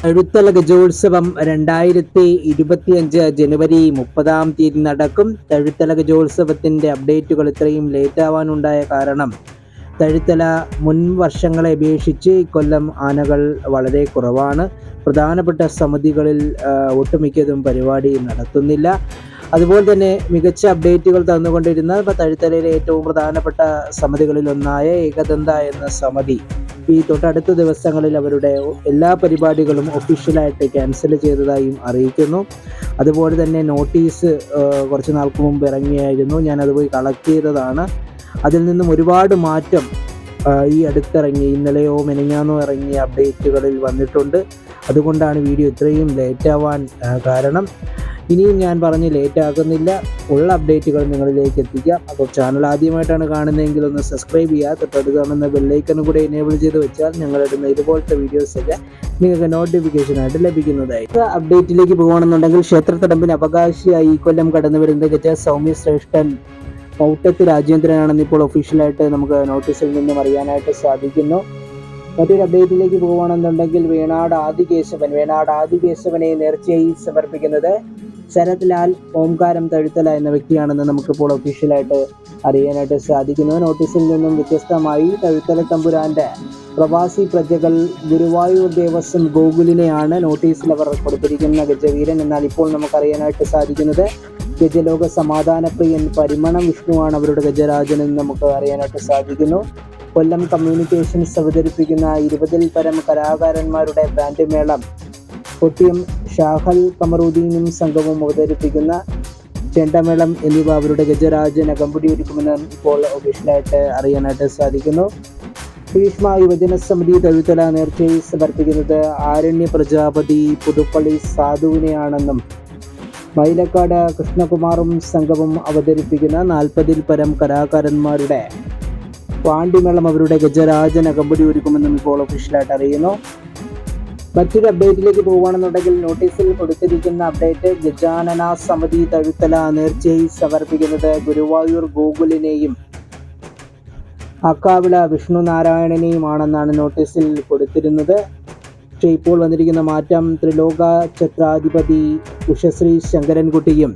തഴുത്തല ഗജോത്സവം 2025 ജനുവരി 30 നടക്കും. തഴുത്തല ഗജോത്സവത്തിൻ്റെ അപ്ഡേറ്റുകൾ ഇത്രയും ലേറ്റ് ആവാനുണ്ടായ കാരണം തഴുത്തല മുൻ വർഷങ്ങളെ അപേക്ഷിച്ച് ഇക്കൊല്ലം ആനകൾ വളരെ കുറവാണ്. പ്രധാനപ്പെട്ട സമിതികളിൽ ഒട്ടുമിക്കതും പരിപാടി നടത്തുന്നില്ല. അതുപോലെ തന്നെ മികച്ച അപ്ഡേറ്റുകൾ തന്നുകൊണ്ടിരുന്ന തഴുത്തലയിലെ ഏറ്റവും പ്രധാനപ്പെട്ട സമിതികളിലൊന്നായ ഏകദന്ത എന്ന സമിതി ഈ തൊട്ടടുത്ത ദിവസങ്ങളിൽ അവരുടെ എല്ലാ പരിപാടികളും ഒഫീഷ്യലായിട്ട് ക്യാൻസൽ ചെയ്തതായും അറിയിക്കുന്നു. അതുപോലെ തന്നെ നോട്ടീസ് കുറച്ച് നാൾക്ക് മുമ്പ് ഇറങ്ങിയായിരുന്നു. ഞാനത് പോയി കളക്ട് ചെയ്തതാണ്. അതിൽ നിന്നും ഒരുപാട് മാറ്റം ഈ അടുത്തിറങ്ങി ഇന്നലെയോ മെനഞ്ഞാന്നോ ഇറങ്ങിയ അപ്ഡേറ്റുകളിൽ വന്നിട്ടുണ്ട്. അതുകൊണ്ടാണ് വീഡിയോ ഇത്രയും ലേറ്റ് ആവാൻ കാരണം. ഇനിയും ഞാൻ പറഞ്ഞ് ലേറ്റ് ആക്കുന്നില്ല, ഉള്ള അപ്ഡേറ്റുകൾ നിങ്ങളിലേക്ക് എത്തിക്കാം. അപ്പോൾ ചാനൽ ആദ്യമായിട്ടാണ് കാണുന്നതെങ്കിൽ ഒന്ന് സബ്സ്ക്രൈബ് ചെയ്യുക. തൊട്ടടുത്ത് കാണുന്ന ബെല്ലൈക്കനും കൂടെ എനേബിൾ ചെയ്ത് വെച്ചാൽ ഞങ്ങളിടുന്ന ഇതുപോലത്തെ വീഡിയോസൊക്കെ നിങ്ങൾക്ക് നോട്ടിഫിക്കേഷനായിട്ട് ലഭിക്കുന്നതായിട്ട്. അപ്ഡേറ്റിലേക്ക് പോകുകയാണെന്നുണ്ടെങ്കിൽ ക്ഷേത്രത്തടമ്പിന് അവകാശിയായി ഈ കൊല്ലം കടന്നു വരുന്ന ഗജ സൗമ്യ ശ്രേഷ്ഠൻ മൗട്ടത്ത് രാജേന്ദ്രനാണെന്ന് ഇപ്പോൾ ഒഫീഷ്യലായിട്ട് നമുക്ക് നോട്ടീസിൽ നിന്നും അറിയാനായിട്ട് സാധിക്കുന്നു. മറ്റൊരു അപ്ഡേറ്റിലേക്ക് പോകുകയാണെന്നുണ്ടെങ്കിൽ വേണാട് ആദികേശവനെ നേർച്ചയായി സമർപ്പിക്കുന്നത് ശരത് ലാൽ ഓംകാരം തഴുത്തല എന്ന വ്യക്തിയാണെന്ന് നമുക്കിപ്പോൾ ഒഫീഷ്യലായിട്ട് അറിയാനായിട്ട് സാധിക്കുന്നു. നോട്ടീസിൽ നിന്നും വ്യത്യസ്തമായി തഴുത്തല തമ്പുരാന്റെ പ്രവാസി പ്രജകൾ ഗുരുവായൂർ ദേവസ്വം ഗോകുലിനെയാണ് നോട്ടീസിൽ അവർ കൊടുത്തിരിക്കുന്ന ഗജവീരൻ. എന്നാൽ ഇപ്പോൾ നമുക്കറിയാനായിട്ട് സാധിക്കുന്നത് ഗജലോക സമാധാനപ്രിയൻ പരിമണം വിഷ്ണുവാണ് അവരുടെ ഗജരാജൻ എന്ന് നമുക്ക് അറിയാനായിട്ട് സാധിക്കുന്നു. കൊല്ലം കമ്മ്യൂണിക്കേഷൻസ് അവതരിപ്പിക്കുന്ന 20-ൽ പരം കലാകാരന്മാരുടെ ബാൻഡ് മേളം കൊട്ടിയം ഷാഹൽ കമറുദ്ദീനും സംഘവും അവതരിപ്പിക്കുന്ന ചെണ്ടമേളം എന്നിവ അവരുടെ ഗജരാജൻ അകമ്പടി ഒരുക്കുമെന്ന് ഇപ്പോൾ ഒഫീഷ്യലായിട്ട് അറിയാനായിട്ട് സാധിക്കുന്നു. ഭീഷ്മ യുവജന സമിതി തഴുത്തല നേർച്ചയായി സമർപ്പിക്കുന്നത് ആരണ്യ പ്രജാപതി പുതുപ്പള്ളി സാധുവിനെയാണെന്നും മൈലക്കാട് കൃഷ്ണകുമാറും സംഘവും അവതരിപ്പിക്കുന്ന 40-ൽ പരം കലാകാരന്മാരുടെ പാണ്ടിമേളം അവരുടെ ഗജരാജൻ അകമ്പടി ഒരുക്കുമെന്നും ഇപ്പോൾ ഒഫീഷ്യലായിട്ട് അറിയുന്നു. മറ്റൊരു അപ്ഡേറ്റിലേക്ക് പോകുകയാണെന്നുണ്ടെങ്കിൽ നോട്ടീസിൽ കൊടുത്തിരിക്കുന്ന അപ്ഡേറ്റ് ഗജാനന സമിതി തഴുത്തല നേർച്ചയായി സമർപ്പിക്കുന്നത് ഗുരുവായൂർ ഗോകുലിനെയും അക്കാവിള വിഷ്ണു നാരായണനെയുമാണെന്നാണ് നോട്ടീസിൽ കൊടുത്തിരുന്നത്. പക്ഷേ ഇപ്പോൾ വന്നിരിക്കുന്ന മാറ്റം ത്രിലോക ഛത്രാധിപതി ഉഷശ്രീ ശങ്കരൻകുട്ടിയും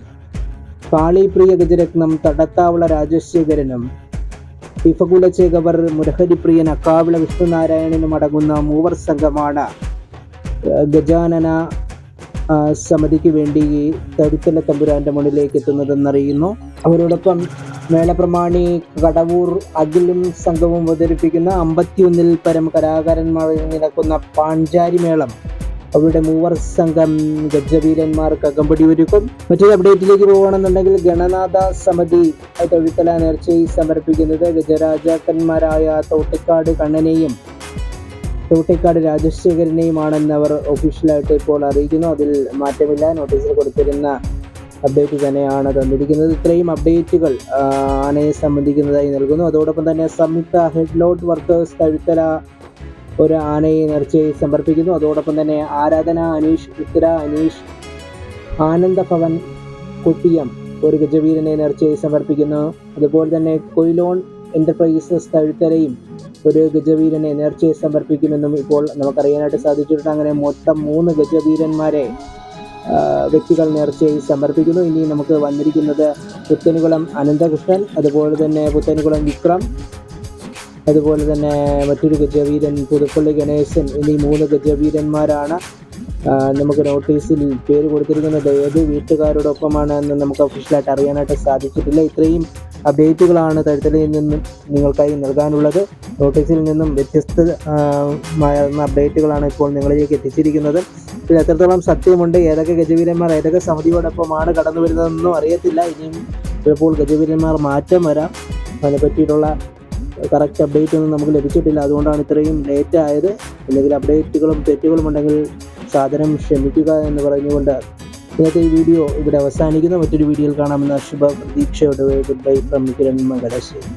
കാളിപ്രിയ ഗജരത്നം തടത്താവള രാജശേഖരനും വിഫകുലചേകവർ മുരഹരിപ്രിയൻ അക്കാവിള വിഷ്ണുനാരായണനും അടങ്ങുന്ന മൂവർ സംഘമാണ് ഗജാനന സമിതിക്ക് വേണ്ടി തഴുത്തല തമ്പുരാന്റെ മുന്നിലേക്ക് എത്തുന്നതെന്നറിയുന്നു. അവരോടൊപ്പം മേളപ്രമാണി കടവൂർ അഖിലും സംഘവും അവതരിപ്പിക്കുന്ന 51-ൽ പരം കലാകാരന്മാരിൽ നിലക്കുന്ന പാഞ്ചാരി മേളം അവരുടെ മൂവർ സംഘം ഗജവീരന്മാർക്ക് അകമ്പടി ഒരുക്കും. മറ്റൊരു അപ്ഡേറ്റിലേക്ക് പോകുകയാണെന്നുണ്ടെങ്കിൽ ഗണനാഥ സമിതി തഴുത്തല നേർച്ചയായി സമർപ്പിക്കുന്നത് ഗജരാജാക്കന്മാരായ തോട്ടിക്കാട് കണ്ണനെയും തോട്ടിക്കാട് രാജശേഖരനെയുമാണെന്ന് അവർ ഒഫീഷ്യലായിട്ട് ഇപ്പോൾ അറിയിക്കുന്നു. അതിൽ മാറ്റമില്ല, നോട്ടീസിൽ കൊടുത്തിരുന്ന അപ്ഡേറ്റ് തന്നെയാണ് തന്നിരിക്കുന്നത്. ഇത്രയും അപ്ഡേറ്റുകൾ ആനയെ സംബന്ധിക്കുന്നതായി നൽകുന്നു. അതോടൊപ്പം തന്നെ സംയുക്ത ഹെഡ്ലോഡ് വർക്കേഴ്സ് തഴുത്തല ഒരു ആനയെ നേർച്ചയായി സമർപ്പിക്കുന്നു. അതോടൊപ്പം തന്നെ ആരാധന അനീഷ്, ഉത്തര അനീഷ്, ആനന്ദഭവൻ കൊട്ടിയം ഒരു ഗജവീരനെ നേർച്ചയായി സമർപ്പിക്കുന്നു. അതുപോലെ തന്നെ കൊയിലോൺ എൻ്റർപ്രൈസസ് തഴുത്തലയും ഒരു ഗജവീരനെ നേർച്ചയായി സമർപ്പിക്കുമെന്നും ഇപ്പോൾ നമുക്കറിയാനായിട്ട് സാധിച്ചിട്ടുണ്ട്. അങ്ങനെ മൊത്തം 3 ഗജവീരന്മാരെ വ്യക്തികൾ നേർച്ചയായി സമർപ്പിക്കുന്നു. ഇനി നമുക്ക് വന്നിരിക്കുന്നത് പുത്തനുകുളം അനന്തകൃഷ്ണൻ, അതുപോലെ തന്നെ പുത്തനുകുളം വിക്രം, അതുപോലെ തന്നെ മറ്റൊരു ഗജവീരൻ പുതുപ്പള്ളി ഗണേശൻ എന്നീ 3 ഗജവീരന്മാരാണ് നമുക്ക് നോട്ടീസിൽ പേര് കൊടുത്തിരിക്കുന്നത്. ഏത് വീട്ടുകാരോടൊപ്പമാണ് എന്ന് നമുക്ക് ഒഫീഷ്യലായിട്ട് അറിയാനായിട്ട് സാധിച്ചിട്ടില്ല. ഇത്രയും അപ്ഡേറ്റുകളാണ് തഴുത്തലയിൽ നിന്നും നിങ്ങൾക്കായി നൽകാനുള്ളത്. നോട്ടീസിൽ നിന്നും വ്യത്യസ്തമായ അപ്ഡേറ്റുകളാണ് ഇപ്പോൾ നിങ്ങളിലേക്ക് എത്തിച്ചിരിക്കുന്നത്. ഇതിൽ എത്രത്തോളം സത്യമുണ്ട്, ഏതൊക്കെ ഗജവീരന്മാർ ഏതൊക്കെ സമിതിയോടൊപ്പമാണ് കടന്നു വരുന്നതെന്നൊന്നും അറിയത്തില്ല. ഇനിയും ചിലപ്പോൾ ഗജവീരന്മാർ മാറ്റം വരാം. അതിനെ പറ്റിയിട്ടുള്ള കറക്റ്റ് അപ്ഡേറ്റ് ഒന്നും നമുക്ക് ലഭിച്ചിട്ടില്ല. അതുകൊണ്ടാണ് ഇത്രയും ലേറ്റ് ആയത്. എന്തെങ്കിലും അപ്ഡേറ്റുകളും തെറ്റുകളും ഉണ്ടെങ്കിൽ സാദരം ക്ഷമിക്കുക എന്ന് പറഞ്ഞുകൊണ്ട് ഇന്നത്തെ ഈ വീഡിയോ ഇവിടെ അവസാനിക്കുന്നു. മറ്റൊരു വീഡിയോയിൽ കാണാമെന്ന ശുഭ പ്രതീക്ഷയോടെ good bye from Kiran Mangalassery.